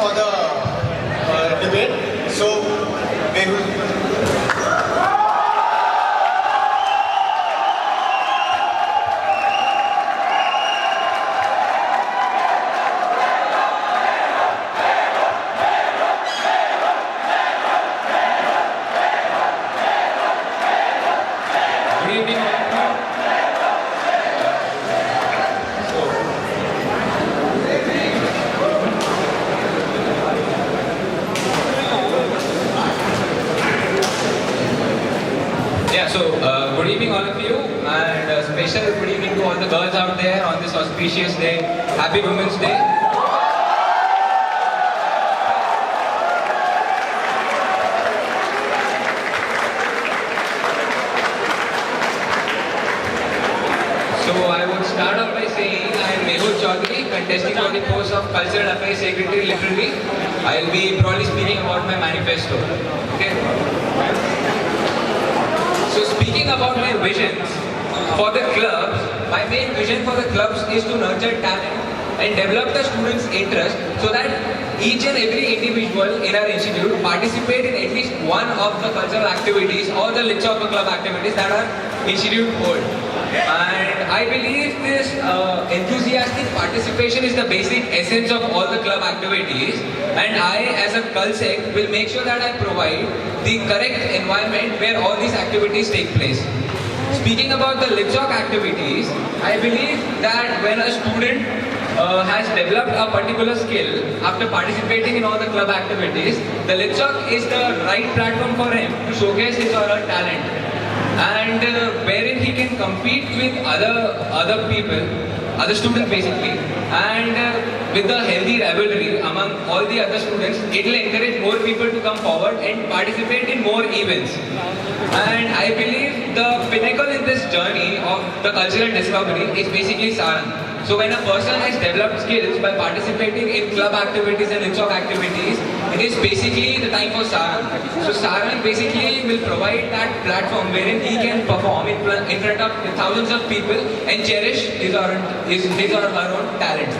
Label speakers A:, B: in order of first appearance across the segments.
A: for the debate. So, Mehul.
B: Good evening all of you, and a special good evening to all the girls out there on this auspicious day. Happy Women's Day. So I would start off by saying I am Mehul Chaudhary, contesting for the post of Cultural Affairs Secretary literally. I will be broadly speaking about my manifesto. Okay. So speaking about my visions for the clubs, my main vision for the clubs is to nurture talent and develop the students' interest so that each and every individual in our institute participate in at least one of the cultural activities or the lit soccer club activities that our institute hold. And I believe this enthusiastic participation is the basic essence of all the club activities, and I as a culsec will make sure that I provide the correct environment where all these activities take place. Speaking about the lit soc activities, I believe that when a student has developed a particular skill after participating in all the club activities, the lit soc is the right platform for him to showcase his or her talent, and wherein he can compete with other people, other students basically, and with the healthy rivalry among all the other students, it will encourage more people to come forward and participate in more events. And I believe the pinnacle in this journey of the cultural discovery is basically Sarang. So when a person has developed skills by participating in club activities and lit soc activities, it is basically the time for Sarang. So Sarang basically will provide that platform wherein he can perform in front of thousands of people and cherish his or her own talent.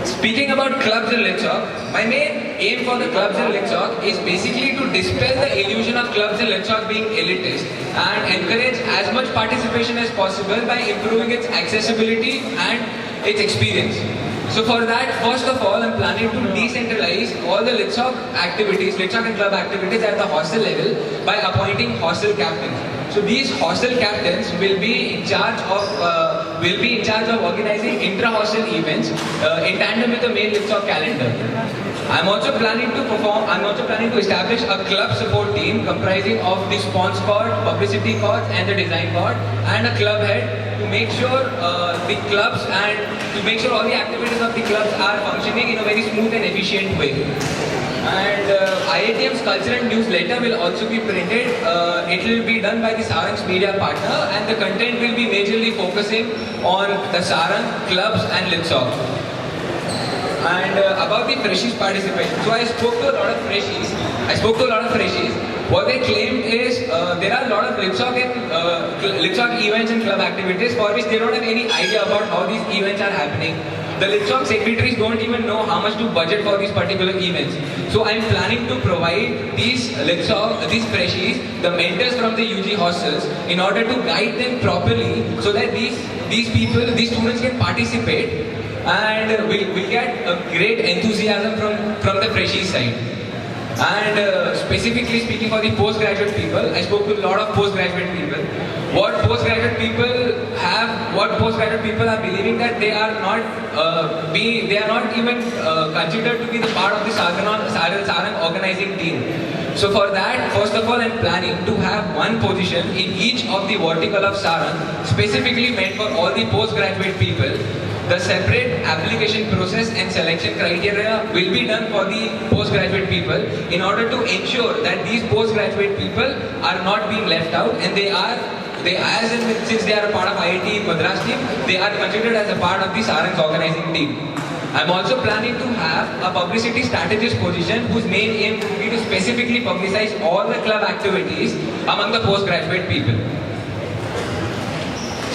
B: Speaking about clubs in lit soc, my main aim for the clubs in lit soc is basically to dispel the illusion of clubs in lit soc being elitist and encourage as much participation as possible by improving its accessibility and its experience. So for that, first of all, I'm planning to decentralize all the lit soc activities, lit soc and club activities at the hostel level by appointing hostel captains. So these hostel captains will be in charge of organizing intra-hostel events in tandem with the main lit soc calendar. I'm also planning to establish a club support team comprising of the sponsor court, publicity court, and the design court, and a club head to make sure the clubs and to make sure all the activities of the clubs are functioning in a very smooth and efficient way. And IITM's cultural newsletter will also be printed. It will be done by the Sarang's media partner, and the content will be majorly focusing on the Sarang clubs and lit soc. And about the freshies participation, so I spoke to a lot of freshies. What they claimed is there are a lot of lit soc events and club activities for which they don't have any idea about how these events are happening. The lit soc secretaries don't even know how much to budget for these particular events. So I'm planning to provide these freshies, the mentors from the UG hostels, in order to guide them properly so that these students can participate and we'll get a great enthusiasm from the freshie side. And specifically speaking for the postgraduate people, I spoke to a lot of postgraduate people. What postgraduate people are believing that they are not even considered to be the part of the Sarang organizing team. So for that, first of all, I'm planning to have one position in each of the vertical of Sarang, specifically meant for all the postgraduate people. The separate application process and selection criteria will be done for the postgraduate people in order to ensure that these postgraduate people are not being left out, and since they are a part of IIT Madras team, they are considered as a part of the Sarang's organizing team. I'm also planning to have a publicity strategist position whose main aim will be to specifically publicize all the club activities among the postgraduate people.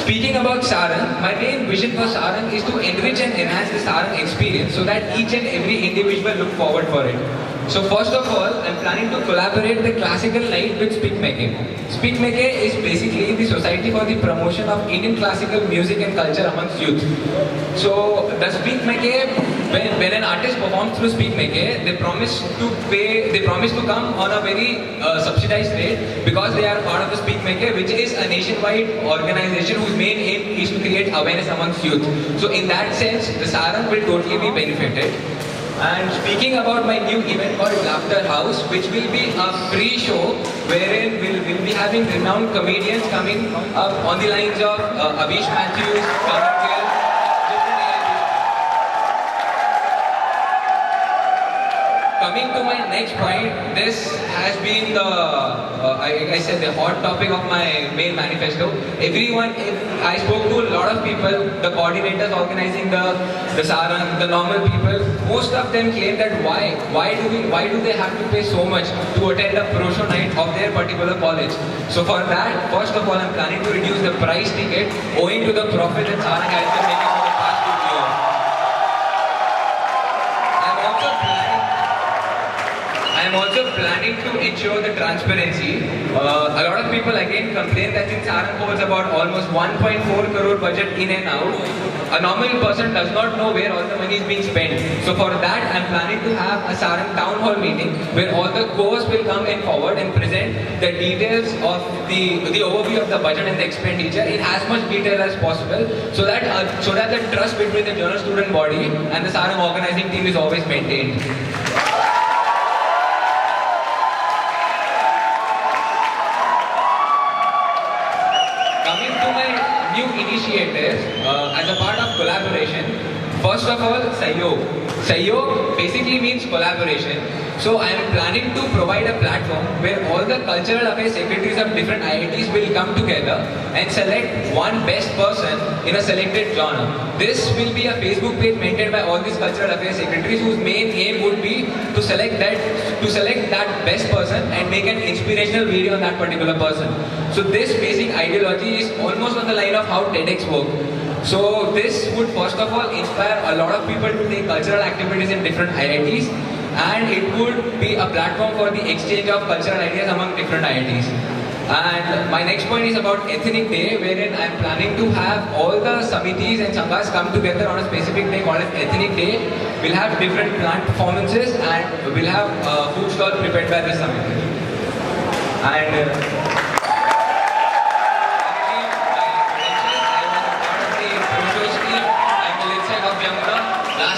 B: Speaking about Sarang, my main vision for Sarang is to enrich and enhance the Sarang experience so that each and every individual look forward for it. So first of all, I'm planning to collaborate the classical night with Speak Meke. Speak Meke is basically the society for the promotion of Indian classical music and culture amongst youth. So the Speak Meke, when an artist performs through Speak Meke, they promise to come on a very subsidized rate because they are part of the Speak Meke, which is a nationwide organization whose main aim is to create awareness amongst youth. So in that sense, the Sarang will totally be benefited. And speaking about my new event called Laughter House, which will be a free show wherein we'll be having renowned comedians coming up on the lines of Abish Matthews, Karan Gill, different AIBs. Coming to my next point, this has been I said the hot topic of my main manifesto. I spoke to a lot of people, the coordinators organizing the Sarang, the normal people. Most of them claim that why do they have to pay so much to attend a pro show night of their particular college? So for that, first of all, I'm planning to reduce the price ticket owing to the profit that Sarang has been making for the past 2 years. I'm also planning to ensure the transparency. A lot of people again complain that since Sarang holds about almost 1.4 crore budget in and out, a normal person does not know where all the money is being spent. So for that, I'm planning to have a Sarang town hall meeting where all the co's will come in forward and present the details of the overview of the budget and the expenditure in as much detail as possible, so that the trust between the journal student body and the Sarang organizing team is always maintained. New initiatives as a part of collaboration. First of all, Sahyog. Sahyog basically means collaboration. So I am planning to provide a platform where all the cultural affairs secretaries of different IITs will come together and select one best person in a selected genre. This will be a Facebook page maintained by all these cultural affairs secretaries whose main aim would be to select that best person and make an inspirational video on that particular person. So this basic ideology is almost on the line of how TEDx works. So this would first of all inspire a lot of people to take cultural activities in different IITs, and it would be a platform for the exchange of cultural ideas among different IITs. And my next point is about Ethnic Day, wherein I am planning to have all the Samitis and Sanghas come together on a specific day called as Ethnic Day. We'll have different plant performances and we'll have food stall prepared by the Samiti. And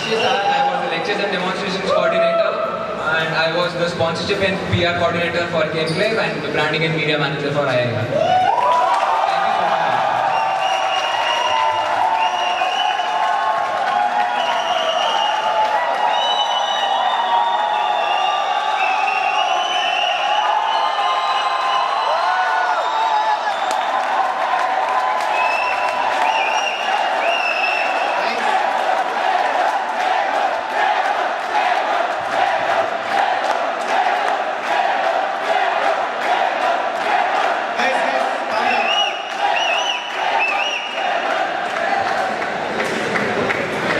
B: I was the lectures and demonstrations coordinator, and I was the sponsorship and PR coordinator for Gameplay and the branding and media manager for IIR. Thank you so much.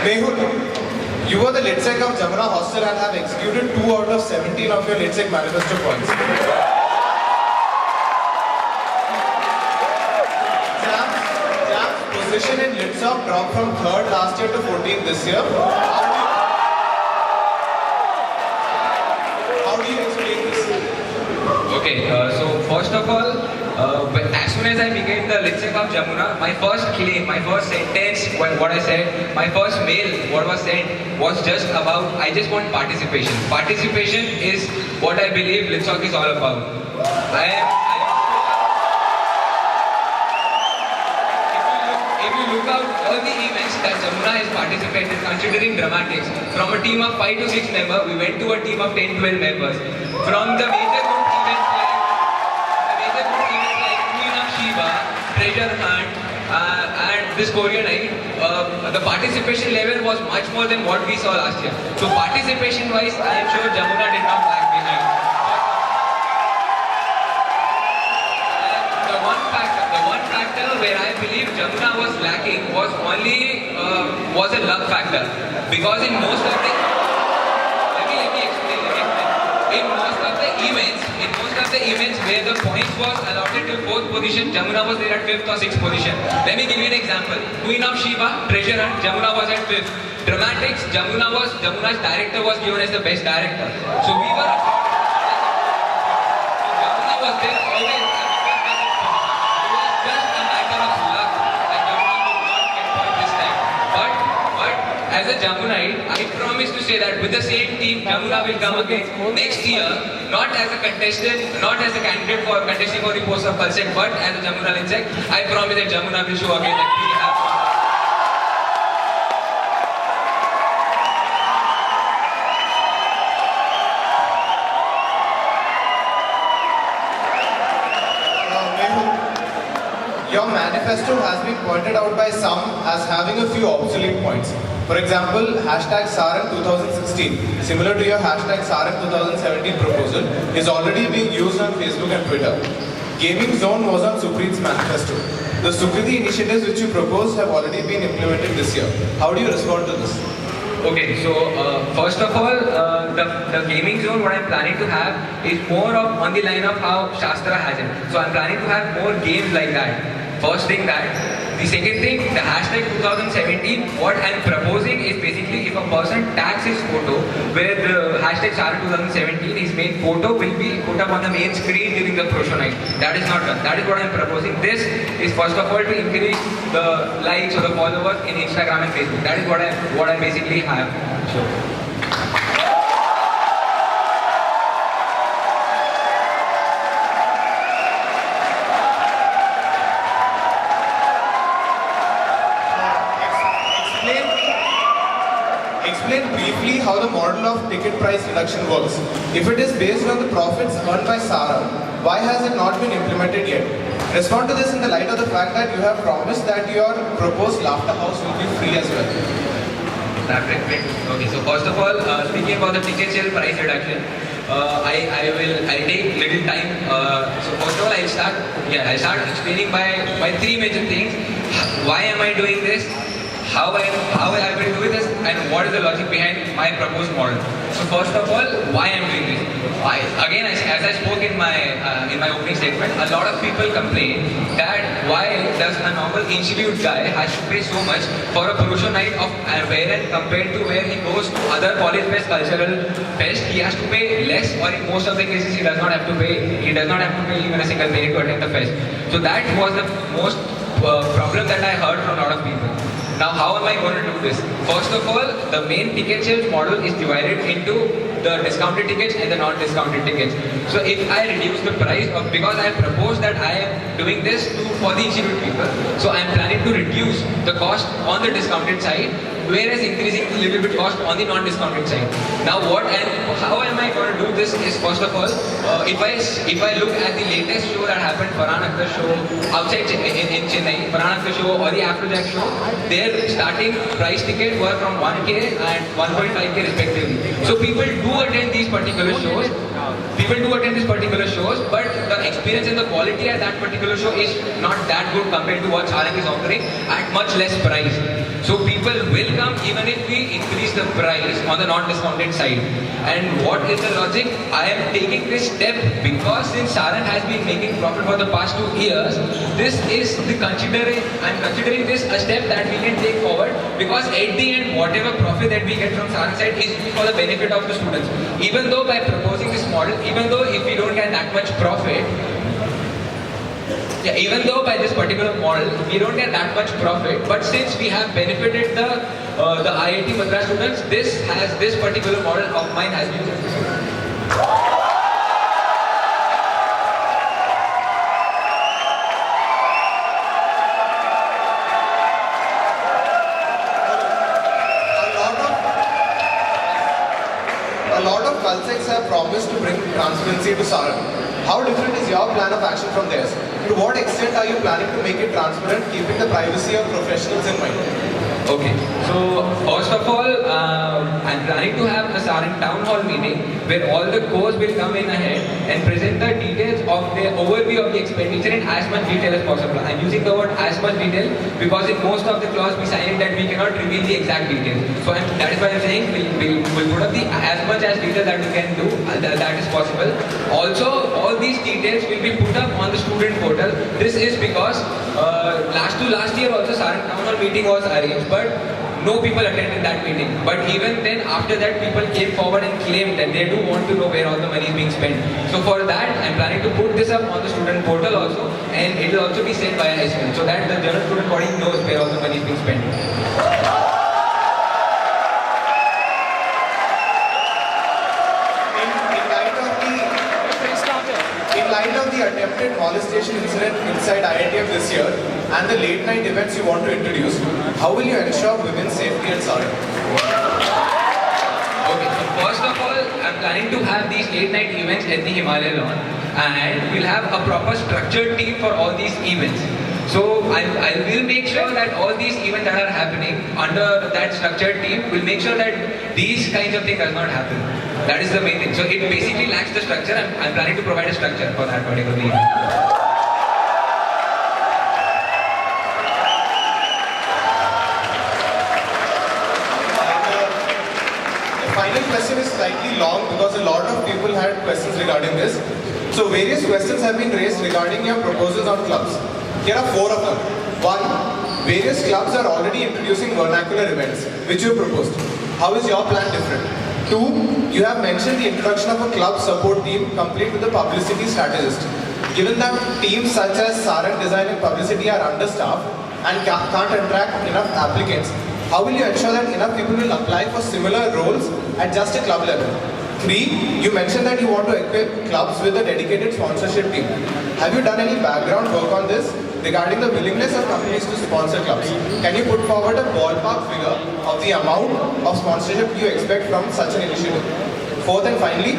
A: Mehul, you were the LitSec of Jamuna Hostel and have executed 2 out of 17 of your LitSec manifesto points. Jam's position in LitSec dropped from 3rd last year to 14th this year. How do you explain this?
B: Okay, so first of all, as soon as I became the LitSec of Jamuna, my first claim, my first sentence, what I said, my first mail, what was sent, was just about, I just want participation. Participation is what I believe LitSec is all about. If you look out all the events that Jamuna has participated, considering dramatics, from a team of 5 to 6 members, we went to a team of 10-12 members. From the major group events like Queen of Sheba, Treasure Hunt, and this Korean night, the participation level was much more than what we saw last year. So participation-wise, I am sure Jamuna did not lag behind. And the one factor where I believe Jamuna was lacking was only was a luck factor, because in most of the let me explain. In most of the events where the points was allotted to fourth position, Jamuna was there at fifth or sixth position. Let me give you an example. Queen of Shiva, Treasure Hunt, Jamuna was at fifth. Dramatics, Jamuna's director was given as the best director. So we were Jamuna was there always. It was just a matter of luck that Jamuna would not get point this time. But as a Jamunite, I promise to say that with the same team, Jamuna will come again next year, not as a contestant, not as a candidate for contesting for the post of Kalsek, but as a Jamuna Linsek. I promise that Jamuna will show again that we have.
A: Your manifesto has been pointed out by some as having a few obsolete points. For example, hashtag Sarang 2016, similar to your hashtag Sarang 2017 proposal, is already being used on Facebook and Twitter. Gaming zone was on Supreet's manifesto. The Sukriti initiatives which you proposed have already been implemented this year. How do you respond to this?
B: Okay, so first of all, the gaming zone, what I'm planning to have is more of on the line of how Shastra has it. So I'm planning to have more games like that. First thing that. The second thing, the hashtag 2017, what I'm proposing is basically if a person tags his photo, where the hashtag Sarang 2017, his main photo will be put up on the main screen during the pro show night. That is not done. That is what I'm proposing. This is first of all to increase the likes or the followers in Instagram and Facebook. That is what I basically have. So.
A: Explain briefly how the model of ticket price reduction works. If it is based on the profits earned by Sarang, why has it not been implemented yet? Respond to this in the light of the fact that you have promised that your proposed laughter house will be free as well.
B: Okay, so first of all, speaking about the ticket sale price reduction, I'll take little time. So first of all, I'll start explaining by three major things. Why am I doing this? How I will do this, and what is the logic behind my proposed model. So first of all, why I'm doing this? As I spoke in my opening statement, a lot of people complain that why does a normal institute guy has to pay so much for a pro show night of wherein compared to where he goes to other college-based cultural fest, he has to pay less, or in most of the cases he does not have to pay even a single penny to attend the fest. So that was the most problem that I heard from a lot of people. Now, how am I going to do this? First of all, the main ticket sales model is divided into the discounted tickets and the non-discounted tickets. So if I reduce the price, because I propose that I am doing this for the institute people, so I am planning to reduce the cost on the discounted side, whereas increasing a little bit cost on the non-discounted side. Now, how am I going to do this is, first of all, if I look at the latest show that happened, Farhan Akhtar show outside in Chennai, Farhan Akhtar show or the Afrojack show, their starting price ticket were from 1k and 1.5k respectively. So people do attend these particular shows. But the experience and the quality at that particular show is not that good compared to what Sarang is offering at much less price. So people will come even if we increase the price on the non-discounted side. And what is the logic? I am taking this step because since Sarang has been making profit for the past 2 years, I'm considering this a step that we can take forward, because at the end, whatever profit that we get from Sarang side is for the benefit of the students. Even though by proposing this model, even though if we don't get that much profit, even though by this particular model we don't get that much profit, but since we have benefited the IIT Madras students, this particular model of mine has been successful.
A: A lot of Kalseks have promised to bring transparency to Sarang. How different is your plan of action from theirs? To what extent are you planning to make it transparent, keeping the privacy of professionals in mind?
B: Okay, so first of all, I'm planning to have a Sarang town hall meeting where all the cores will come in ahead and present the details of the overview of the expenditure in as much detail as possible. I'm using the word as much detail because in most of the clause we sign it that we cannot reveal the exact details. So that is why I'm saying we'll put up the as much as detail that we can do, that is possible. Also, all these details will be put up on the student portal. This is because last year also Sarang town hall meeting was arranged, but no people attended that meeting. But even then, after that, people came forward and claimed that they do want to know where all the money is being spent. So for that, I'm planning to put this up on the student portal also, and it will also be sent via email, so that the general student body knows where all the money is being spent.
A: In light of the attempted molestation incident inside IITF this year and the late night events you want to introduce, how will you ensure women's safety at Sarang?
B: Okay, so first of all, I'm planning to have these late night events at the Himalaya lawn, and we'll have a proper structured team for all these events. So I will make sure that all these events that are happening under that structured team will make sure that these kinds of things does not happen. That is the main thing. So it basically lacks the structure. I'm planning to provide a structure for that particular event.
A: The final question is slightly long because a lot of people had questions regarding this. So various questions have been raised regarding your proposals on clubs. Here are 4 of them. 1. Various clubs are already introducing vernacular events, which you proposed. How is your plan different? 2. You have mentioned the introduction of a club support team complete with a publicity strategist. Given that teams such as Sarang Design and Publicity are understaffed and can't attract enough applicants, how will you ensure that enough people will apply for similar roles at just a club level? 3. You mentioned that you want to equip clubs with a dedicated sponsorship team. Have you done any background work on this regarding the willingness of companies to sponsor clubs? Can you put forward a ballpark figure of the amount of sponsorship you expect from such an initiative? 4th and finally,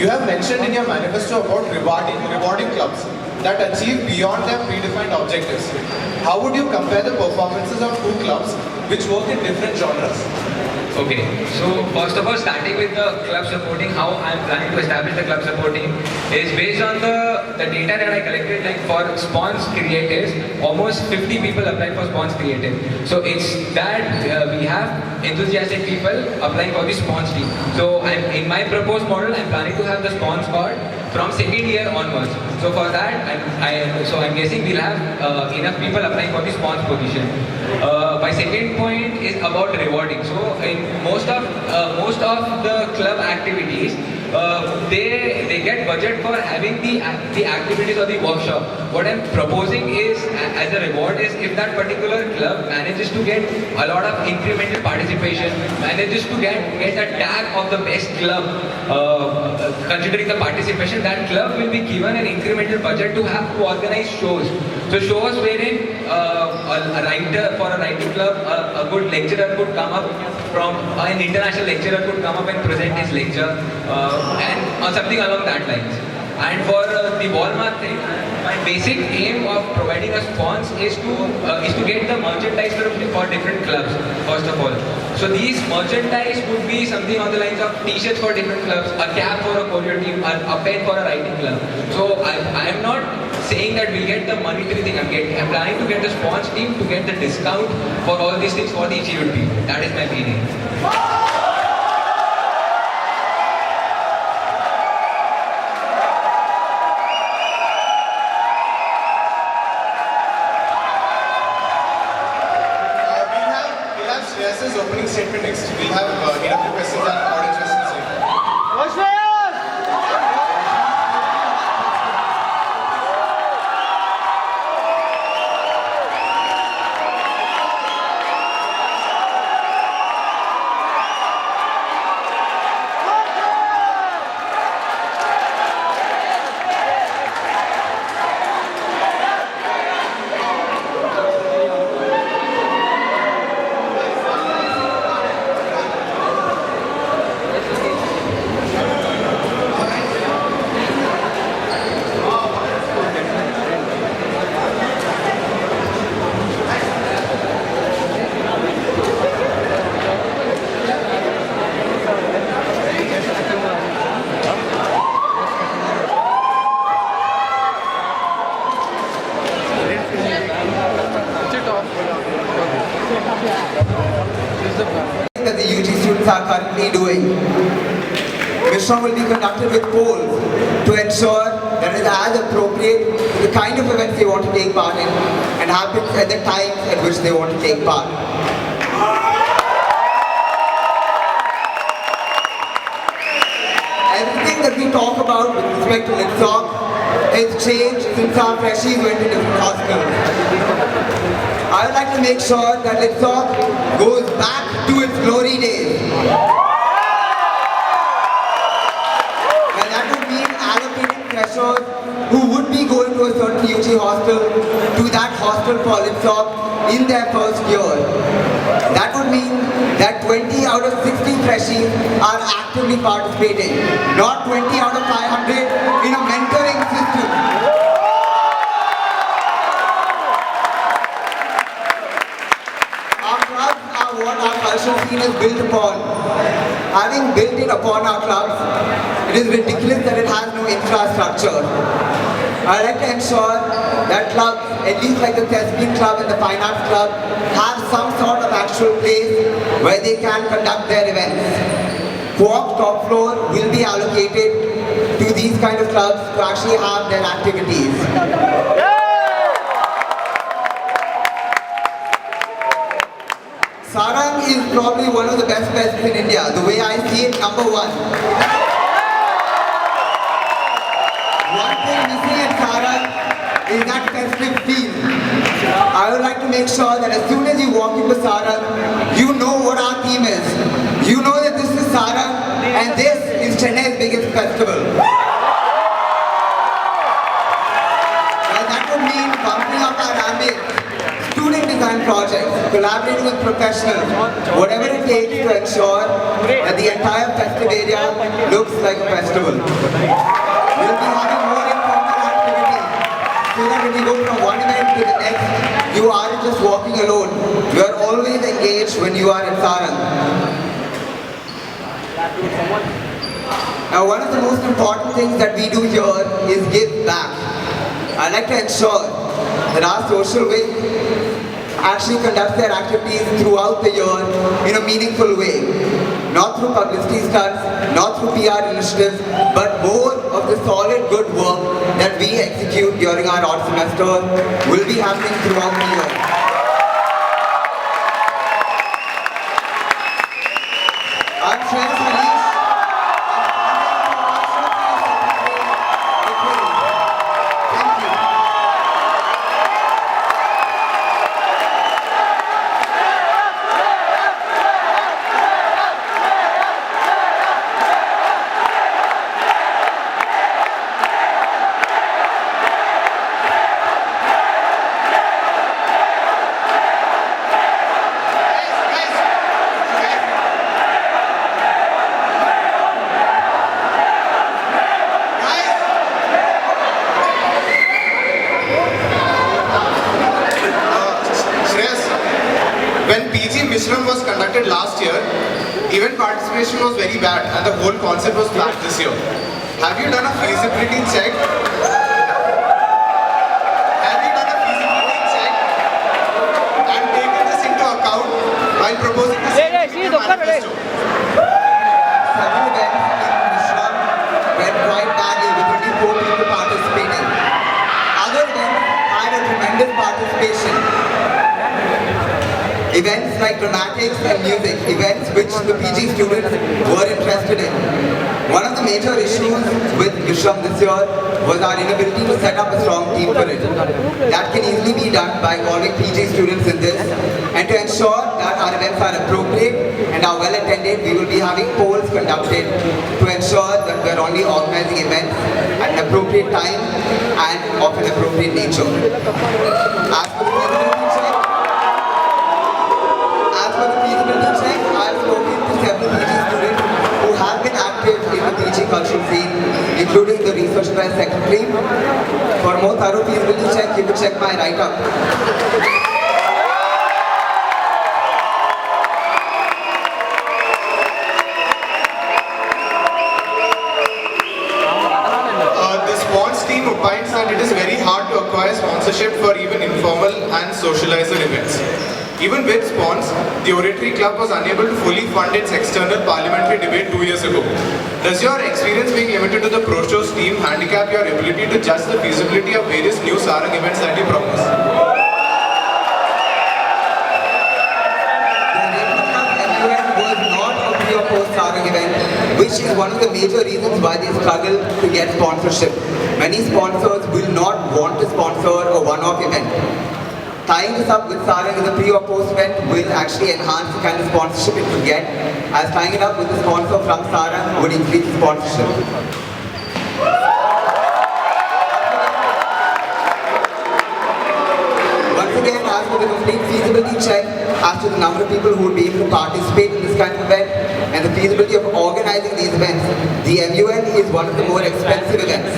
A: you have mentioned in your manifesto about rewarding clubs that achieve beyond their predefined objectives. How would you compare the performances of 2 clubs which work in different genres?
B: Okay, so first of all, starting with the club supporting, how I'm planning to establish the club supporting is based on the data that I collected. Like for spons creatives, almost 50 people applied for spons creative. So it's that we have enthusiastic people applying for the spons team. So in my proposed model, I'm planning to have the spons part from second year onwards. So for that, I'm guessing we'll have enough people applying for the spons position. My second point is about rewarding. So in most of the club activities, they get budget for having the activities or the workshop. What I'm proposing is, as a reward, is if that particular club manages to get a lot of incremental participation, manages to get a tag of the best club, considering the participation, that club will be given an incremental budget to organize shows. So shows wherein a writer for a writing club, a good lecturer could come up from an international lecturer could come up and present his lecture, and something along that lines. And for the Walmart thing, my basic aim of providing a spons is to get the merchandise for different clubs, first of all. So these merchandise would be something on the lines of t-shirts for different clubs, a cap for a choreo team, a pen for a writing club. So I am not saying that we'll get the monetary thing. I'm planning to get the spons team to get the discount for all these things for the institute team. That is my main aim.
A: Shreyas' opening statement next. We'll have enough questions and audience questions.
C: That the UG students are currently doing. Mishram will be conducted with polls to ensure that it is as appropriate to the kind of events they want to take part in and happens at the time at which they want to take part. Everything that we talk about with respect to Litsock has changed since our freshies went to different hospitals. I would like to make sure that Litsock goes back to its glory days. And that would mean allocating freshers who would be going to a certain UG hostel to that hostel for Litsock in their first year. That would mean that 20 out of 60 freshies are actively participating, not 20 out of 500 in a mentoring system. Our clubs are what our cultural scene is built upon. Having built it upon our clubs, it is ridiculous that it has no infrastructure. I like to ensure that clubs, at least like the Thespian Club and the Fine Arts Club, have some sort of actual place where they can conduct their events. Co-op top floor will be allocated to these kind of clubs to actually have their activities. Sarang is probably one of the best fests in India. The way I see it, number one. One thing missing at Sarang is that festive feel. I would like to make sure that as soon as you walk into Sarang, you know what our theme is. You know that this is Sarang and this is Chennai's biggest festival. Well, that would mean bumping up our ambit, student design projects, collaborating with professionals, whatever it takes to ensure that the entire festive area looks like a festival. We'll be having more informal activities so that when you go from one event to the next, you aren't just walking alone. You are always engaged when you are in Sarang. Now, one of the most important things that we do here is give back. I like to ensure that our social wing actually conducts their activities throughout the year in a meaningful way. Not through publicity stunts, not through PR initiatives, but more of the solid good work that we execute during our odd semester will be happening throughout the year. I'm Shreyas, Harish. Thank you.
A: When PG Mishram was conducted last year, event participation was very bad and the whole concept was flat this year. Have you done a feasibility check? Have you done a feasibility check and taken this into account while proposing this manifesto?
C: Several events in Mishram went quite badly with only 4 people participating. Other events had a tremendous participation. Events like dramatics and music, events which the PG students were interested in. One of the major issues with Mishram this year was our inability to set up a strong team for it. That can easily be done by involving PG students in this, and to ensure that our events are appropriate and are well attended, we will be having polls conducted to ensure that we are only organizing events at an appropriate time and of an appropriate nature. As for the feasibility check, I have spoken to several PG students who have been active in the PG cultural scene, including the research press secretary. For more thorough feasibility check, you could check my write-up.
A: The sports team opines that it is very hard to acquire require sponsorship for even informal and socializer events. Even with spons, the Oratory Club was unable to fully fund its external parliamentary debate 2 years ago. Does your experience being limited to the pro shows team handicap your ability to judge the feasibility of various new Sarang events that you promise?
C: Was not a pre or post Sarang event, which is one of the major reasons why they struggle to get sponsorship. Many sponsors will not want to sponsor a one-off event. Tying this up with Sarang as a pre or post event will actually enhance the kind of sponsorship it could get, as tying it up with the sponsor from Sarang would increase sponsorship. Once again, as for the complete feasibility check, as to the number of people who would be able to participate in this kind of event and the feasibility of organizing these events, the MUN is one of the more expensive events.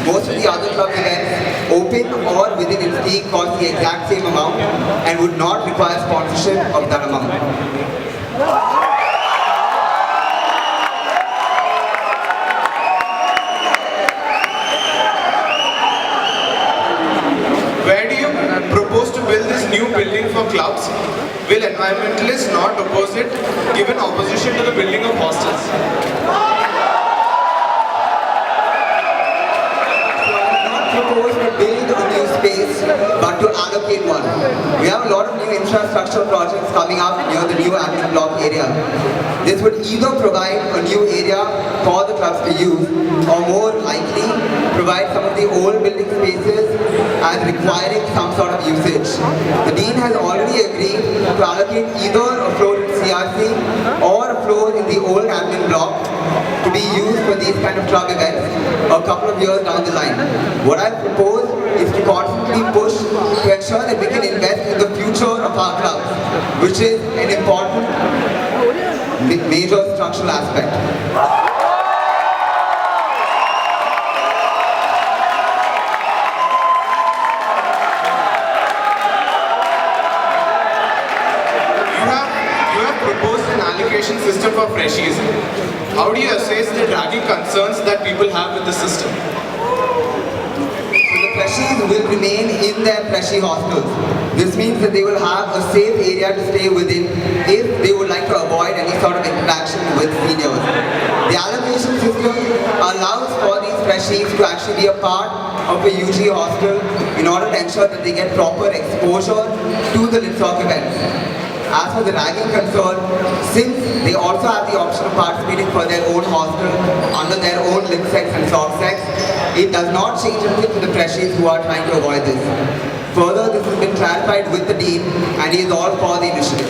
C: Most of the other club events, open or within its league, cost the exact same amount and would not require sponsorship of that amount.
A: Where do you propose to build this new building for clubs? Will environmentalists not oppose it, given opposition to the building of hostels?
C: Not propose to build a new space, but to allocate one. We have a lot of new infrastructure projects coming up near the new admin block area. This would either provide a new area for the clubs to use, or more likely, provide some of the old building spaces as requiring some sort of usage. The Dean has already agreed to allocate either a floor in CRC or a floor in the old admin block to be used for these kind of club events a couple of years down the line. What I propose is to constantly push to ensure that we can invest in the future of our clubs, which is an important major structural aspect.
A: You have proposed an allocation system for freshies. How do you assess the dragging concerns that people have with the system?
C: The freshies will remain in their freshie hostels. This means that they will have a safe area to stay within if they would like to avoid any sort of interaction with seniors. The allocation system allows for these freshies to actually be a part of a UG hostel in order to ensure that they get proper exposure to the Litsock events. As for the ragging concern, since they also have the option of participating for their own hostel under their own lit sex and soft sex, it does not change anything for the freshies who are trying to avoid this. Further, this has been clarified with the Dean and he is all for the initiative.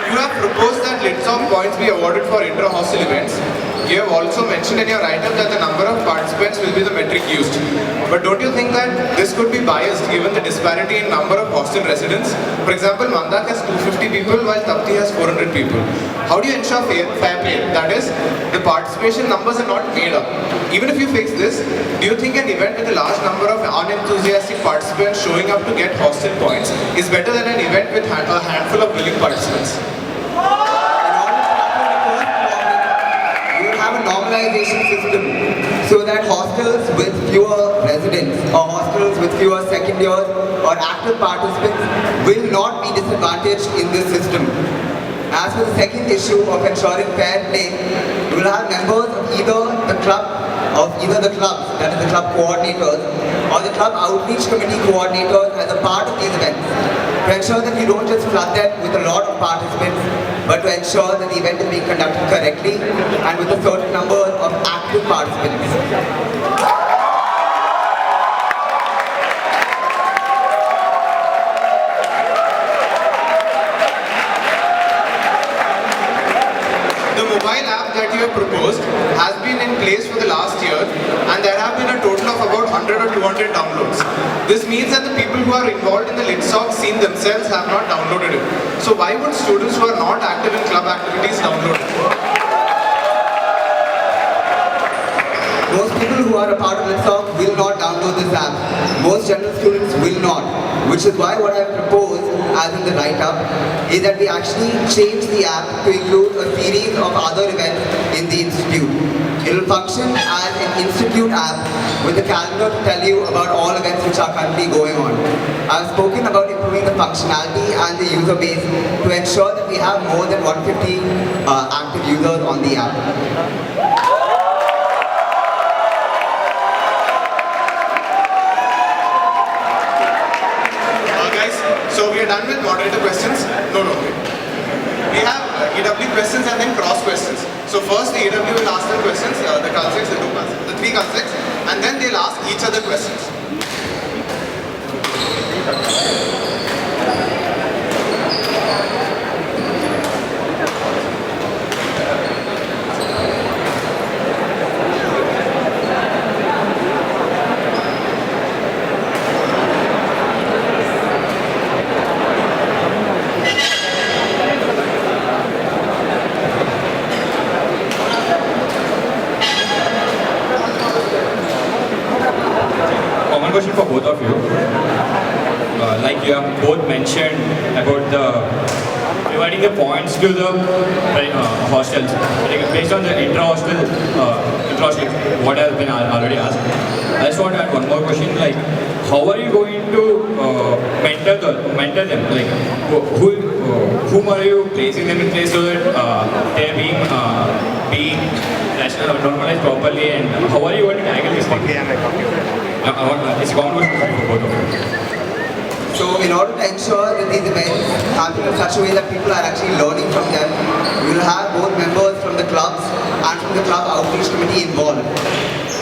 A: You have proposed that Litsock points be awarded for inter-hostel events. You have also mentioned in your write-up that the number of participants will be the metric used. But don't you think that this could be biased given the disparity in number of hostel residents? For example, Mandak has 250 people while Tapti has 400 people. How do you ensure fair play? That is, the participation numbers are not made up. Even if you fix this, do you think an event with a large number of unenthusiastic participants showing up to get hostel points is better than an event with a handful of willing participants?
C: Have a normalization system so that hostels with fewer residents or hostels with fewer second years or active participants will not be disadvantaged in this system. As for the second issue of ensuring fair play, we will have members of either the clubs, that is the club coordinators, or the club outreach committee coordinators as a part of these events, to ensure that we don't just flood them with a lot of participants, but to ensure that the event is being conducted correctly and with a certain number of active participants.
A: The mobile app that you have proposed has been in place for the last year and there have been a total of about 100 or 200 downloads. This means that the people who are involved in the Litsock scene themselves have not downloaded it. So why would students who are not active in club activities download it?
C: Most people who are a part of Litsock will not download this app. Most general students will not. Which is why what I propose, as in the write-up, is that we actually change the app to include a series of other events in the institute. It will function as an institute app with a calendar to tell you about all events which are currently going on. I've spoken about improving the functionality and the user base to ensure that we have more than 150 active users on the app.
A: So we are done with moderator questions. No. We have EW questions and then cross questions. So first the EW will ask them questions, the concepts, the three concepts, and then they'll ask each other questions.
D: Common question for both of you. Like you have both mentioned about the providing the points to the hostels. Like based on the intra-hostel, what has been already asked. I just want to add one more question. Like, how are you going to mentor them? Like, whom are you placing them in place so that they are being normalized properly, and how are you going to tackle this thing? It's a common question for both of you.
C: So in order to ensure that these events happen in such a way that people are actually learning from them, we will have both members from the clubs and from the club outreach committee involved.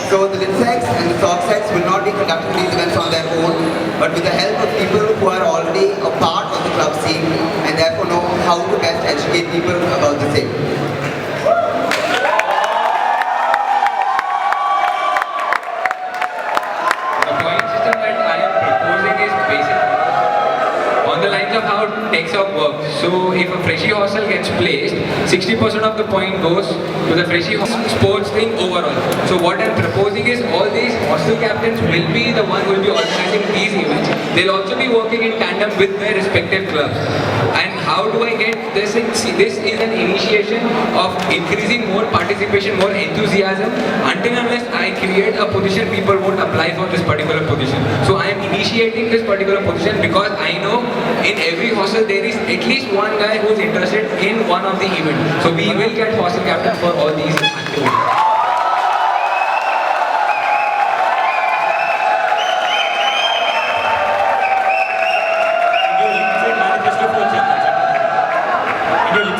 C: So the LitSecs and the SOCSecs will not be conducting these events on their own, but with the help of people who are already a part of the club scene and therefore know how to best educate people about the same.
B: So if a freshie hostel gets placed, 60% of the point goes to the freshie sports thing overall. So what I'm proposing is all these hostel captains will be the one who will be organizing these events. They'll also be working in tandem with their respective clubs. And how do I get this? This is an initiation of increasing more participation, more enthusiasm. Until unless I create a position, people won't apply for this particular position. So I am initiating this particular position because I know in every hostel there is at least one guy who is interested in one of the events. So we will get hostel captain for all these activities.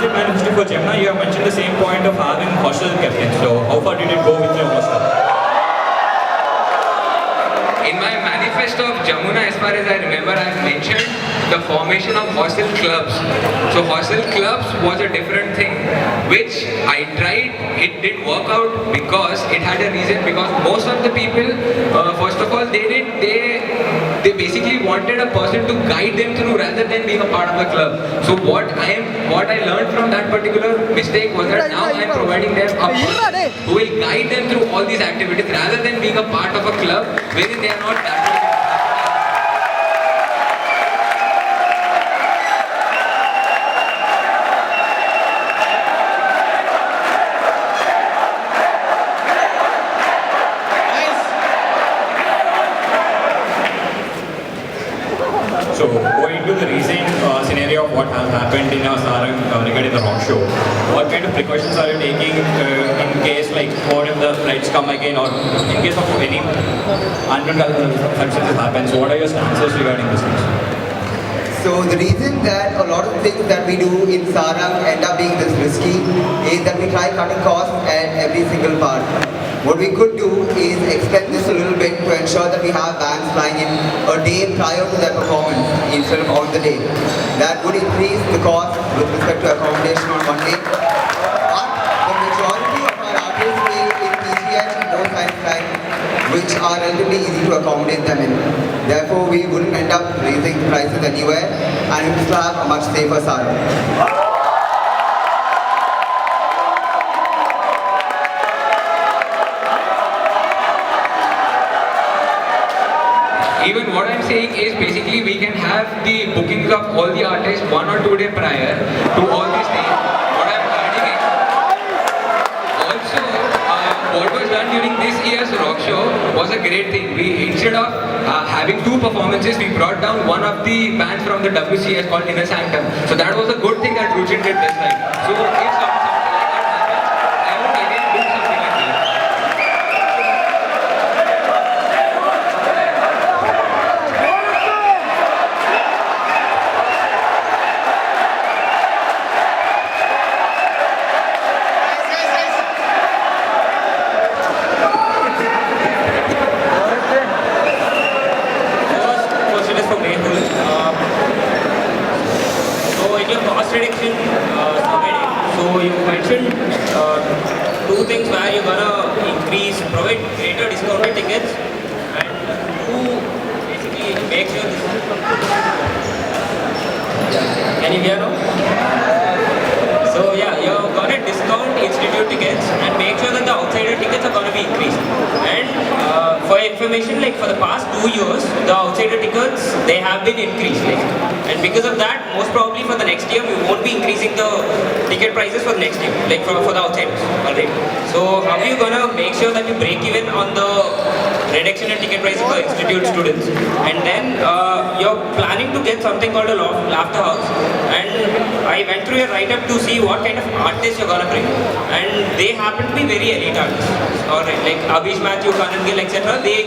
D: Manifesto for Gemna, you have mentioned the same point of having hostel captains. So how far did it go with your hostel?
B: In my manifesto of Jamuna, as far as I remember, I have mentioned the formation of hostel clubs. So hostel clubs was a different thing, which I tried. It didn't work out because it had a reason. Because most of the people, first of all, they basically wanted a person to guide them through rather than being a part of the club. So what I learned from that particular mistake was that now I am providing them a person who will guide them through all these activities rather than being a part of a club wherein they are not that much.
D: So going to the recent scenario of what has happened in our Sarang regarding the rock show, what kind of precautions are you taking in case like what if the flights come again or in case of any unknown circumstances happen? So what are your stances regarding this?
C: So the reason that a lot of things that we do in Sarang end up being this risky is that we try cutting costs at every single part. What we could do is extend this a little bit to ensure that we have bands flying in a day prior to their performance instead of on the day. That would increase the cost with respect to accommodation on one day. But the majority of our artists stay in PGH and those kind of flights which are relatively easy to accommodate them in. Therefore, we wouldn't end up raising prices anywhere and we would still have a much safer Sarang.
B: release of all the artists 1 or 2 days prior to all these things. What I'm adding is also what was done during this year's rock show was a great thing. We instead of having 2 performances, we brought down one of the bands from the WCS called Inner Sanctum. So that was a good thing that Ruchin did this time. So if something like that happens, I would again do something like that.
D: First question is for Mehul. So in your cost reduction survey, so you mentioned 2 things where you're gonna provide greater discounted tickets, and 2 basically make sure this. Can you hear now? So yeah, you're gonna discount institute tickets and make sure that the outsider tickets are gonna be increased. And for information, like for the past 2 years, the outsider tickets, they have been increased. And because of that, most probably for the next year, we won't be increasing the ticket prices for the next year, like for the outsiders. Alright. So how are you gonna make sure that you break even on the reduction in ticket prices for institute students? And then you're planning to get something called a laughter house. And I went through your write-up to see what kind of artists you're gonna bring. And they happen to be very elite artists. Alright, like Abhish Matthew, Kanan Gill, etc. They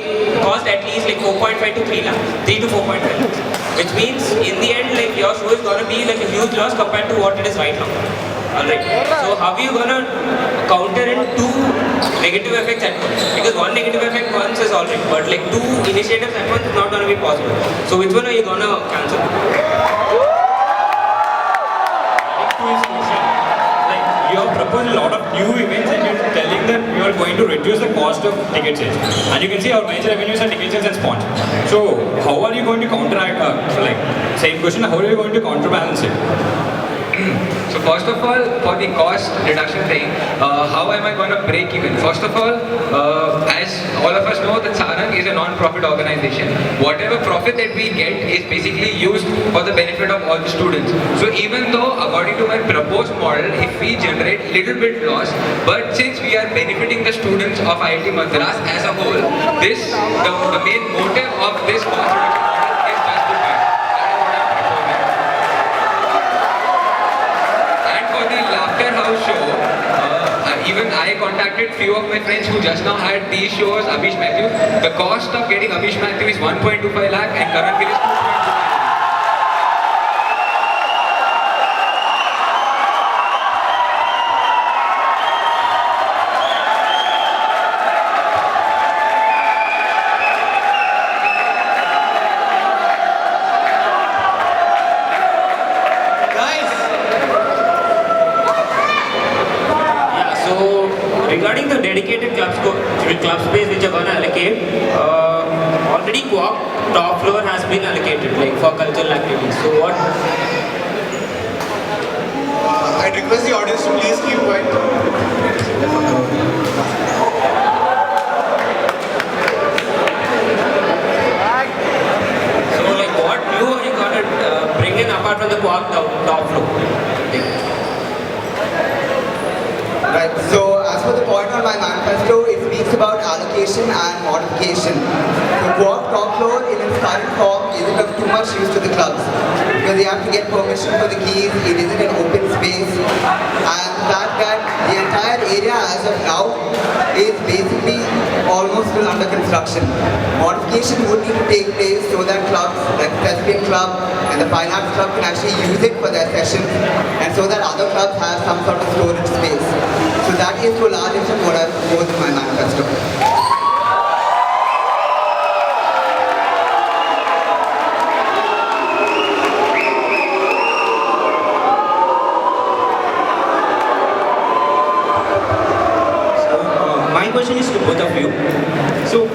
D: cost at least like 4.5 to 3 lakhs, 3 to 4.5 lakhs. Which means in the end, like your show is gonna be like a huge loss compared to what it is right now. Alright. So how are you gonna counter in 2 negative effects at once? Because 1 negative effect once is alright, but like 2 initiatives at once is not gonna be possible. So which one are you gonna cancel?
E: To his question, like you have proposed a lot of new events and you're telling that you are going to reduce the cost of ticket sales. And you can see our major revenues are ticket sales and sponge. So how are you going to counteract, like same question, how are you going to counterbalance it?
B: So first of all, for the cost reduction thing, how am I going to break even? First of all, as all of us know that Sarang is a non-profit organization. Whatever profit that we get is basically used for the benefit of all the students. So even though according to my proposed model, if we generate little bit loss, but since we are benefiting the students of IIT Madras as a whole, the main motive of this cost reduction model is justified. That is what I'm proposing. And for the Laughter House show, even I contacted few of my friends who just now had these shows, Abhish Matthew. The cost of getting Abhish Matthew is 1.25 lakh and Karan Gill is 2.25 lakh.
D: Regarding the dedicated club space which you're gonna allocate, already top floor has been allocated, like for cultural activities. So what?
A: I'd request the audience to please keep quiet.
D: So like what new are you gonna bring in apart from the top floor?
C: Right, so as for the point on my manifesto, it speaks about allocation and modification. The co-op top floor in its current form isn't of too much use to the clubs because you have to get permission for the keys, it isn't an open space, and the fact that the entire area as of now is basically almost still under construction. Modification would need to take place so that clubs like the Thespian Club and the Fine Arts Club can actually use it for their sessions and so that other clubs have some sort of storage space. So that is to a large extent what I propose in my manifesto.
F: My question is to both of you. So,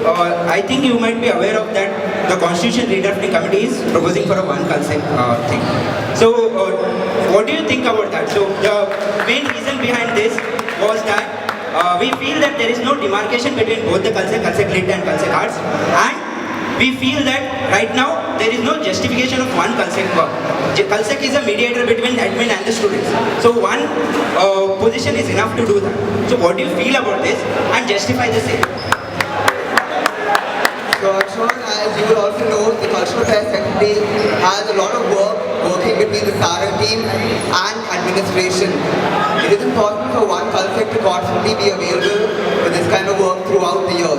F: I think you might be aware of that the Constitution Redrafting Committee is proposing for a one concept thing. So, what do you think about that? So, the main reason behind this was that we feel that there is no demarcation between both the Kalsek Lit and Kalsek Arts, and we feel that right now there is no justification of one Kalsek work. Kalsek is a mediator between admin and the students. So one position is enough to do that. So what do you feel about this and justify the same?
C: So I'm sure as you will also know, the Cultural Affairs Secretary has a lot of work working between the Sarang team and administration. It is important for one Kalsek to constantly be available for this kind of work throughout the year.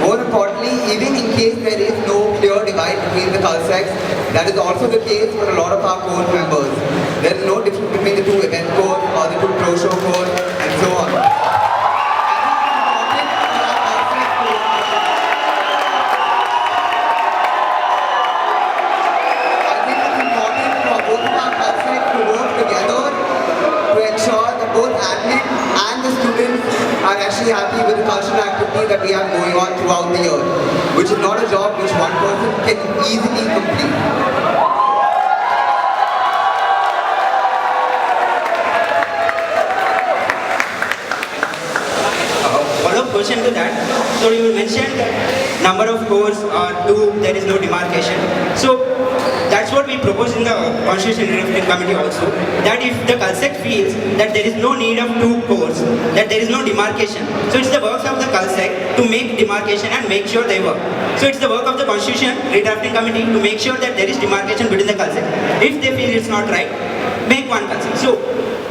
C: More importantly, even in case there is no clear divide between the Kalseks, that is also the case for a lot of our core members. There is no difference between the two event core or the two pro show core and so on. Are actually happy with the cultural activity that we have going on throughout the year, which is not a job which one person can easily complete.
F: Follow-up question to that. So you mentioned that number of cores are 2, there is no demarcation. So that's what we propose in the Constitution Review Committee also, that if the Kalsek feels that there is no need of 2 cores, that there is no demarcation, so it's the work of the Kalsek to make demarcation and make sure they work. So it's the work of the Constitution Redrafting Committee to make sure that there is demarcation between the Kalsek. If they feel it's not right, make one Kalsek. So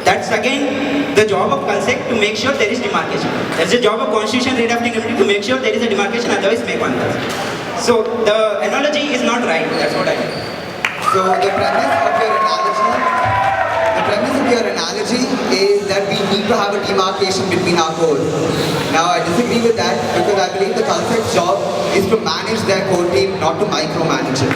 F: that's again the job of Kalsek to make sure there is demarcation. That's the job of Constitution Redrafting Committee to make sure there is a demarcation, otherwise make one Kalsek. So the analogy is not right, that's what I mean.
C: So the premise of your analogy is that we need to have a demarcation between our cores. Now I disagree with that because I believe the Kalsek's job is to manage their core team, not to micromanage it.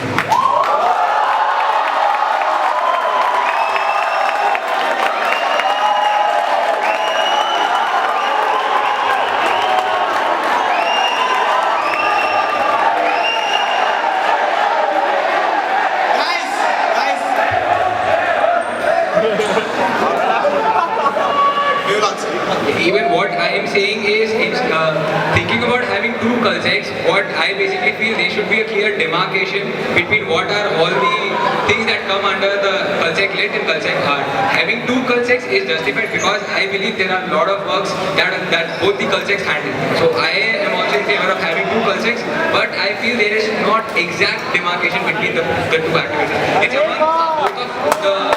B: Even what I am saying is, thinking about having 2 Kalseks, what I basically feel there should be a clear demarcation between what are all the things that come under the Kalsek Lit and Kalsek Art. Having 2 Kalseks is justified because I believe there are a lot of works that both the Kalseks handle. So I am also in favor of having 2 Kalseks, but I feel there is not exact demarcation between the 2 activities. It's among both of the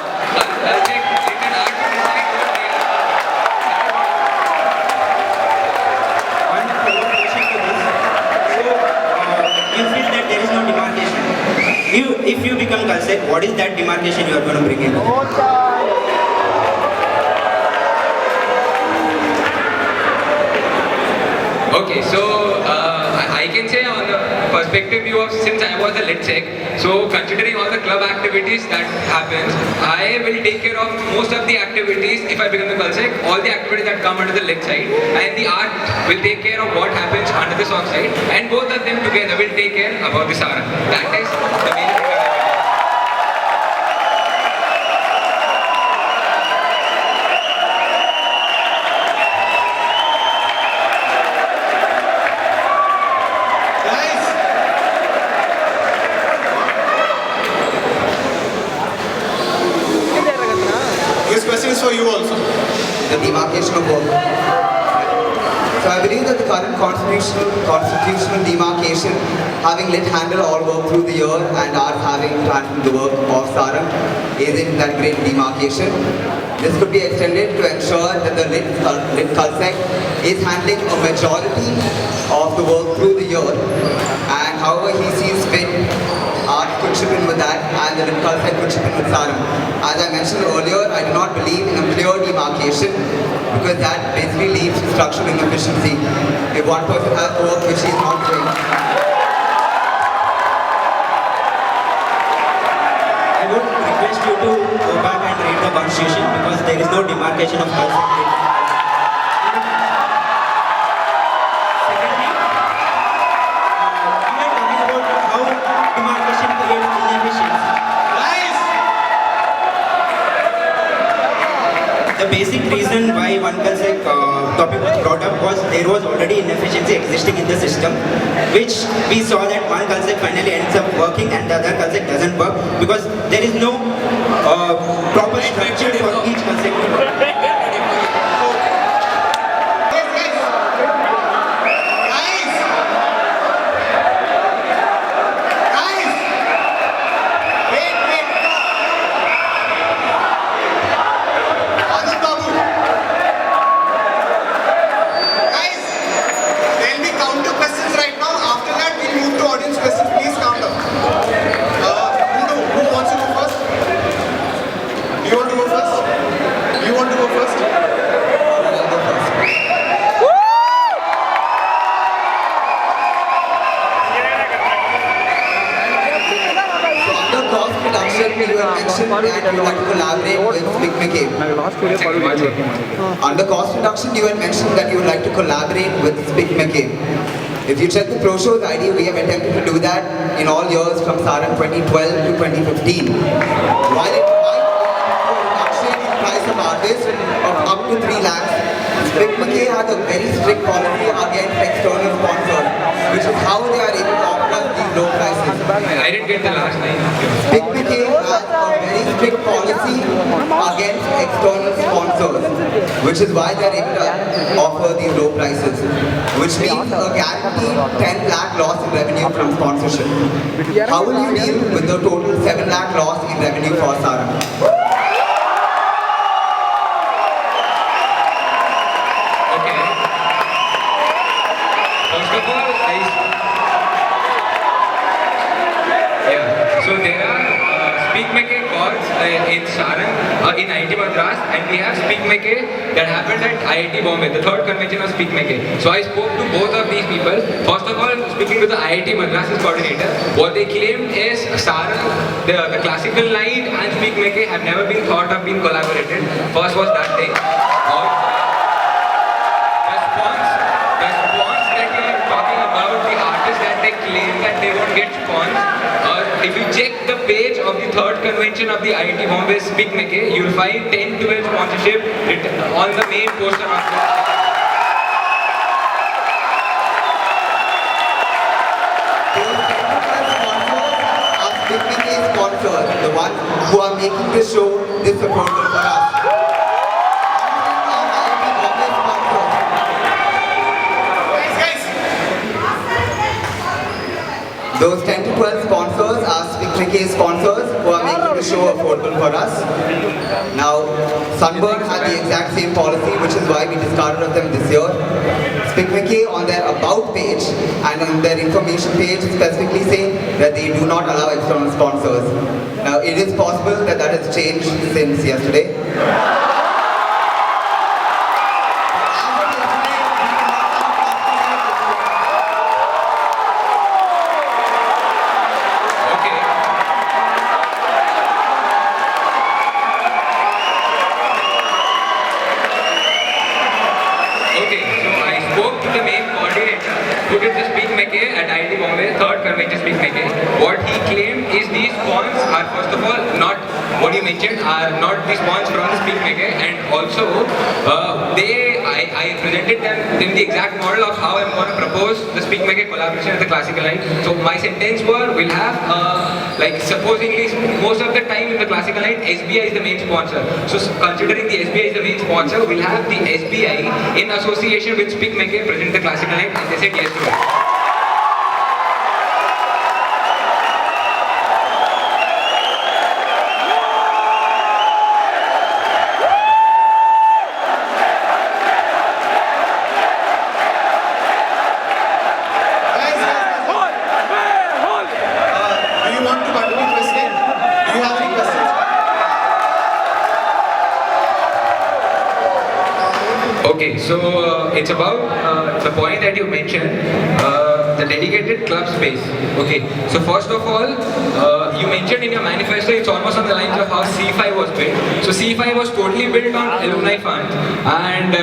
B: Kalsek Lit and Art to decide what they are.
F: You feel that there is no demarcation. If you become Kalsek, what is that demarcation you are going to bring in?
B: Okay, so I can say on the perspective view of since I was a lit sec, so considering all the club activities that happens, I will take care of most of the activities if I become the Kalsek, all the activities that come under the lit side, and the art will take care of what happens under the soft side, and both of them together will take care about the Sarang. That is the main thing.
A: This question is for you also.
C: The demarcation of work. So I believe that the current constitutional demarcation, having lit handle all work through the year and art having to handle the work of Sarang, isn't that great demarcation. This could be extended to ensure that the lit Kalsek is handling a majority of the work through the year, and however he sees fit, art could chip in with that and the lit Kalsek could chip in with Sarang. As I mentioned earlier, I do not believe in a clear demarcation because that basically leads to structural inefficiency. If one person has work which he is not doing.
F: I would request you to go back and read the Constitution because there is no demarcation of Kalsek. Secondly, we are talking about how demarcation creates inefficiency. the basic reason why one Kalsek topic was brought up was there was already inefficiency existing in the system, which we saw that one Kalsek finally ends up working and the other Kalsek doesn't work because there is no proper structure for each Kalsek to work.
C: Under cost reduction, you had mentioned that you would like to collaborate with Speak McCabe. If you check the Pro Show's ID, we have attempted to do that in all years from Saran 2012 to 2015. While it might be a reduction in price of artists of up to 3 lakhs, Speak McCabe has a very strict policy against external sponsors, which is how they are able to offer us these low prices.
B: I didn't get the last line.
C: Speak McCabe has a very strict policy against external sponsors, which is why they are able to offer these low prices, which means a guaranteed 10 lakh loss in revenue from sponsorship. How will you deal with the total 7 lakh loss in revenue for Saran?
B: Okay. First of all, so there are Speak McCabe calls in Saran, in IIT Madras, and we have Speak McCabe that happened at IIT Bombay, the third convention of Speak McCabe. So I spoke to both of these people. First of all, speaking to the IIT Madras coordinator, what they claimed is Saran, the classical night and Speak McCabe have never been thought of being collaborated. First was that day. The spawns that you are talking about, the artists that they claim that they won't get spawns. If you check the page of the third convention of the IIT Bombay Speak McCabe, you'll find 10-12 sponsorship on the main poster of the
C: Speak McCabe sponsors, the ones who are making this show this affordable for us. Those 10 to 12 sponsors are Speak McCabe sponsors who are making the show affordable for us. Now, Sunburn had the exact same policy, which is why we discarded of them this year. Speak McCabe on their about page and on their information page specifically say that they do not allow external sponsors. Now, it is possible that that has changed since yesterday.
B: Are not the spawns from the Speak McCabe, and also I presented them the exact model of how I'm going to propose the Speak McCabe collaboration with the classical night. So my sentence were, we'll have like supposedly most of the time in the classical night SBI is the main sponsor. So considering the SBI is the main sponsor, we'll have the SBI in association with Speak McCabe present the classical night, and they said yes to it. Okay, so it's about the point that you mentioned. the dedicated club space. Okay, so first of all, you mentioned in your manifesto it's almost on the lines of how C5 was built. So C5 was totally built on alumni funds, and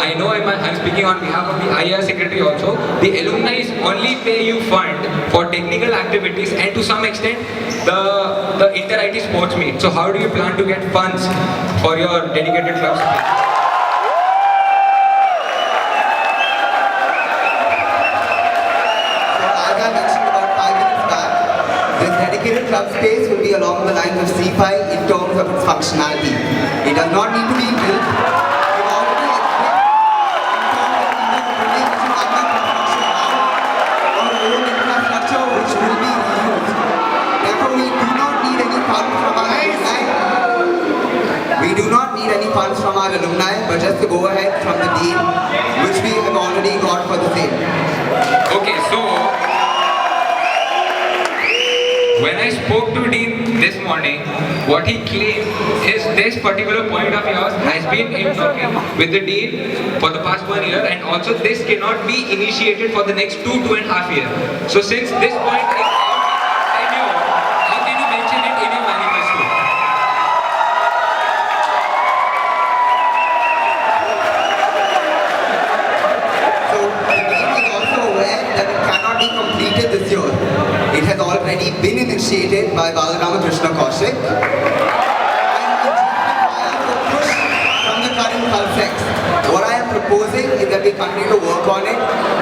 B: I know I'm speaking on behalf of the IR secretary also. The alumni only pay you fund for technical activities and to some extent the inter-IT sports meet. So how do you plan to get funds for your dedicated club space?
C: Dedicated club space will be along the lines of C5 in terms of its functionality. It does not need to be built. It already exists in terms of either the building which is under construction now or old infrastructure which will be reused. Therefore, we do not need any funds from our alumni. We do not need any funds from our alumni, but just to go ahead from the deal which we have already got for the same.
B: Okay, so when I spoke to Dean this morning, what he claimed is this particular point of yours has been in talking with the Dean for the past 1 year, and also this cannot be initiated for the next 2.5 years. So since this point is tenure, how can you mention it in your manifesto?
C: So the Dean is also aware that it cannot be completed this year. It has already been initiated by Balaramakrishna Kaushik and it requires a push from the current Kalsex. What I am proposing is that we continue to work on it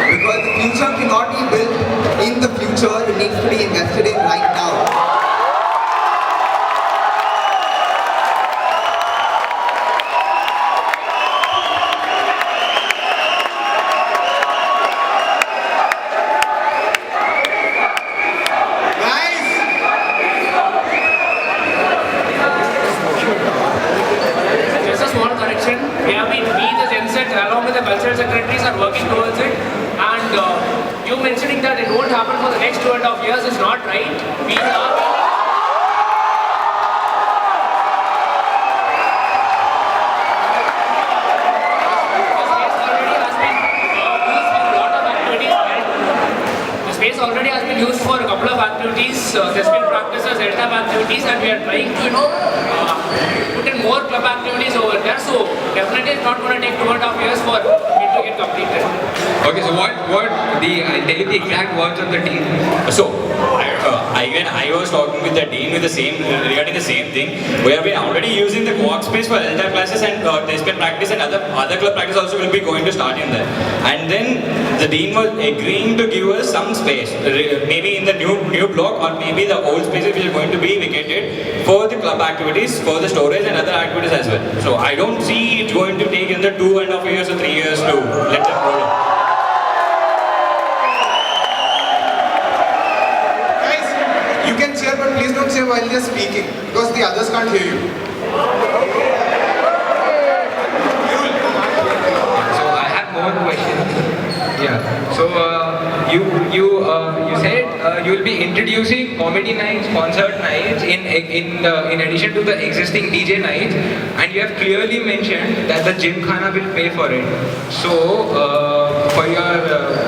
C: because the future cannot be built in the future, it needs to be invested in right now.
G: Secretaries are working towards it, and you mentioning that it won't happen for the next 2.5 years is not right. We are the space already has been used for a couple of activities, there's been practices, LTAP activities, and we are trying to put in more club activities over there. So definitely it's not going to take 2.5 years for it to get completed.
B: Okay, so I'll tell you the exact words of the Dean.
E: So, I was talking with the Dean regarding the same thing. We have been already using the co-op space for LTAP classes and test bed practice, and other club practice also will be going to start in there. And then the Dean was agreeing to give us some space, maybe in the new block or maybe the old spaces which are going to be vacated for the club activities, for the storage and other activities as well. So I don't see it going to take another 2.5 years or 3 years to let them roll out.
A: You can cheer, but please don't cheer while they're speaking because the others can't hear you.
B: So I have more questions. Yeah. So you said you will be introducing comedy nights, concert nights in addition to the existing DJ nights, and you have clearly mentioned that the Gymkhana will pay for it. So for your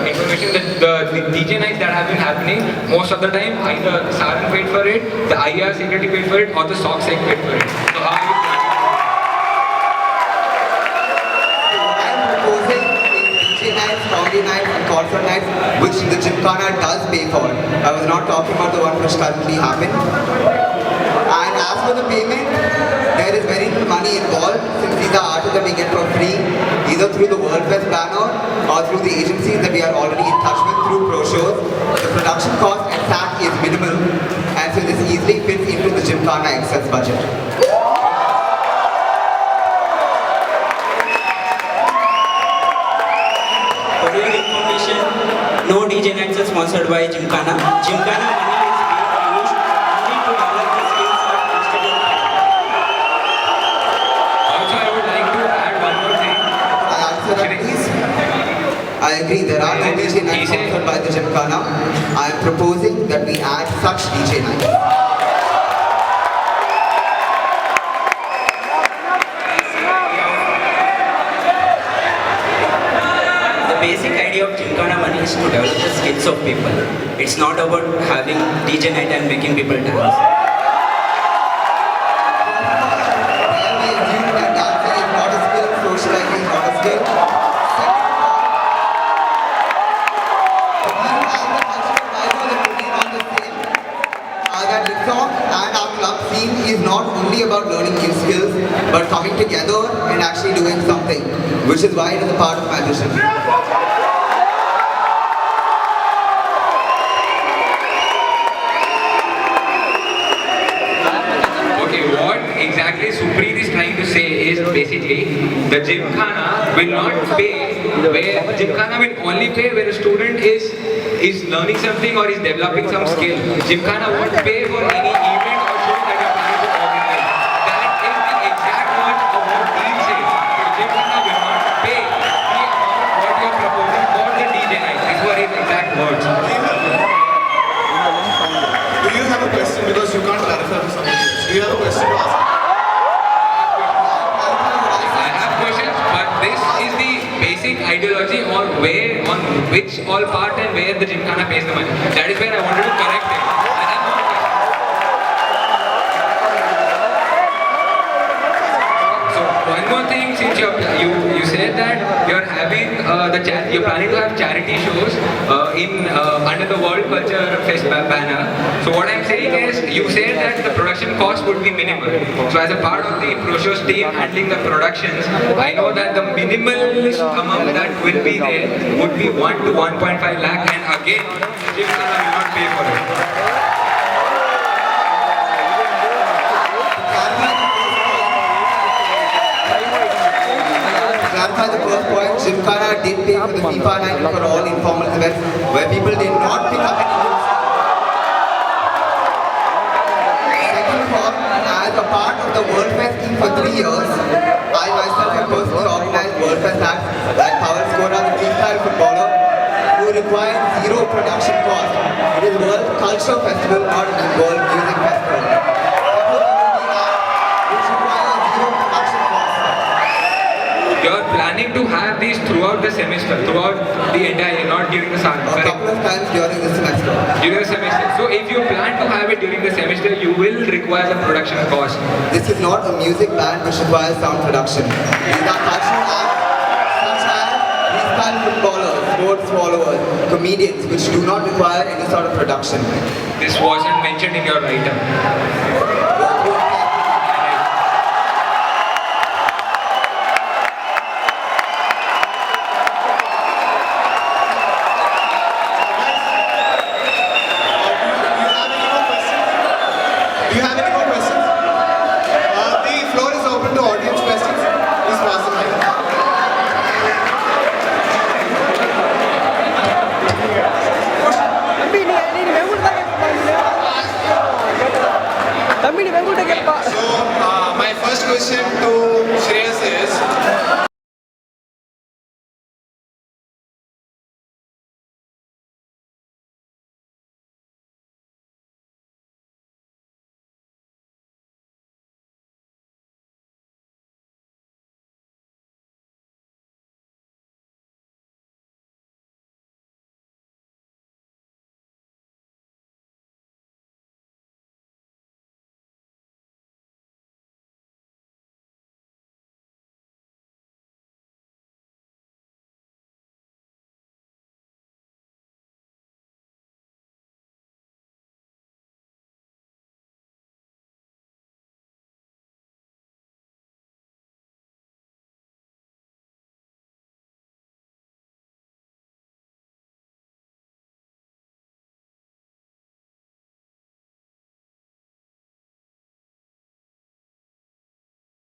B: information, the DJ nights that have been happening, most of the time either Sarang paid for it, the IR security paid for it, or the SOC sec paid for it. So how are you planning?
C: Comedy nights and concert nights, which the Gymkhana does pay for. I was not talking about the one which currently happened. And as for the payment, there is very little money involved since these are artists that we get for free, either through the World Fest banner or through the agencies that we are already in touch with through pro shows. The production cost and SAT is minimal, and so this easily fits into the Gymkhana excess budget.
F: For your information, no DJ nights are sponsored by Gymkhana. Gymkhana money is being used only to develop the skills of institute.
B: Also, I would like to add one more thing.
C: I answer that, please. I agree, there are no DJ nights sponsored by the Gymkhana. I am proposing that we add such DJ nights.
F: basic idea of Gymkhana money is to develop the skills of people. It's not about having DJ night and making people dance.
C: Where we assume that dancing is not a skill, socializing is not a skill. Second of all, the cultural values that remain on the same are that TikTok and our club scene is not only about learning new skills, but coming together and actually doing something, which is why it is a part of my vision.
B: Okay, what exactly Supreet is trying to say is basically the Gymkhana will not pay where Gymkhana will only pay where a student is learning something or is developing some skill. Gymkhana won't pay for any event or show that you're planning to organize. That is the exact words of what Dean says. The Gymkhana will not pay the amount what you're proposing for the DJ night. These were his exact words.
A: Do you have a question? Because you can't clarify for someone else. Do you have a question to ask?
B: I have questions, but this is the basic ideology on which all part and where the Gymkhana pays the money. That is where I wanted to correct him. I have no question. So one more thing, since you said that you're having you're planning to have charity shows under the World Culture Fest banner. So what I'm saying is, you said that the production cost would be minimal. So as a part of the ProShows team handling the productions, I know that the minimalist amount that will be there would be 1 to 1.5 lakh, and again, Gymkhana will not pay for it.
C: To clarify the first point, Gymkhana did pay for the FIFA night for all informal events where people did not pick up any news. Second of all, as a part of the World Fest team for 3 years, I myself have personally organized World Fest acts like Power Scorer, the freestyle footballer, who require zero production cost. It is World Culture Festival, not a World Music Festival. Which requires zero production cost.
B: You're planning to have these throughout the semester, throughout the entire year, not during the summer,
C: A
B: correct?
C: couple of times during the semester.
B: During the semester. So if you plan to have it during the semester, you will require the production cost.
C: This is not a music band which requires sound production. These are cultural acts such as freestyle footballers, sports followers, comedians which do not require any sort of production.
B: This wasn't mentioned in your write-up.